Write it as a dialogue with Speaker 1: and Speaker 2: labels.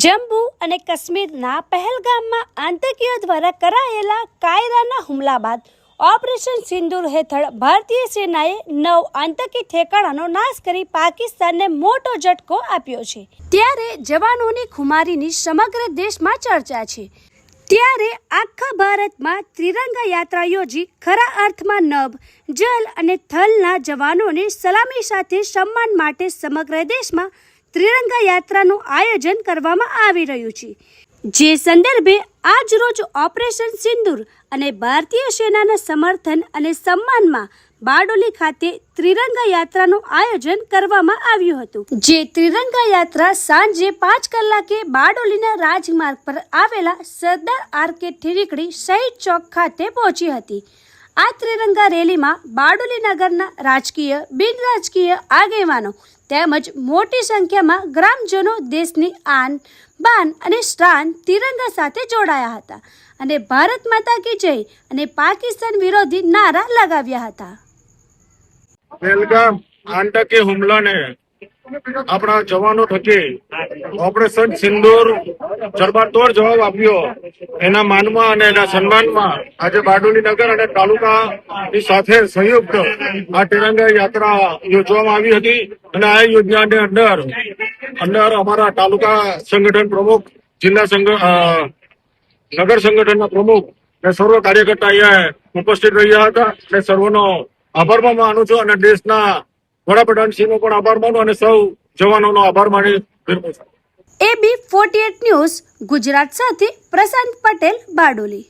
Speaker 1: જમ્મુ અને કાશ્મીરના પહેલગામમાં આતંકીઓ દ્વારા કરાયેલા કાયરાના હુમલા બાદ ઓપરેશન સિંદૂર હેઠળ ભારતીય સેનાએ 9 આતંકી ઠેકાણાનો નાશ કરી પાકિસ્તાનને મોટો ઝટકો આપ્યો છે। ત્યારે જવાનોની ખુમારીની સમગ્ર દેશમાં ચર્ચા છે। ત્યારે આખા ભારતમાં ત્રિરંગા યાત્રા યોજી ખરા અર્થમાં નભ, જલ અને થલના જવાનોને સલામી સાથે સન્માન માટે સમગ્ર દેશમાં ત્રિરંગા યાત્રાનું આયોજન કરવામાં આવી રહ્યું છે। જે સંદર્ભે આજ રોજ ઓપરેશન સિંદૂર અને ભારતીય સેનાના સમર્થન અને સન્માનમાં બારડોલી ખાતે ત્રિરંગા યાત્રાનું આયોજન કરવામાં આવ્યું હતું। જે ત્રિરંગા યાત્રા સાંજે 5 કલાકે બારડોલીના રાજમાર્ગ પર આવેલા સરદાર આર્કેડથી નીકળી શહીદ ચોક ખાતે પહોંચી હતી। આ ત્રિરંગા રેલીમાં બારડોલી નગરના રાજકીય, બિન રાજકીય આગેવાનો તેમજ મોટી સંખ્યામાં ગ્રામજનો દેશની આન, બાન અને શાન તિરંગા સાથે જોડાયા હતા અને ભારત માતા કી જય અને પાકિસ્તાન વિરોધી નારા લગાવ્યા હતા।
Speaker 2: પહેલગામ આતંકી હુમલાને આપણા જવાનો થકી ઓપરેશન સિંદૂર જડબાતોડ જવાબ આપ્યો। એના માનમાં અને એના સન્માનમાં આજે બારડોલી નગર અને તાલુકાની સાથે સંયુક્ત આ તિરંગા યાત્રા યોજવામાં આવી હતી અને આ યોજનાની અંદર અમારા તાલુકા સંગઠન પ્રમુખ, જિલ્લા નગર સંગઠનના પ્રમુખ અને સર્વ કાર્યકર્તા અહીંયા ઉપસ્થિત રહ્યા હતા અને સર્વનો આભાર માનું છું અને દેશના વડાપ્રધાન શ્રીનો પણ આભાર માનું અને સૌ જવાનોનો આભાર માની વિરમું છું।
Speaker 1: AB48 ન્યૂઝ ગુજરાત સાથે પ્રશાંત પટેલ, બારડોલી।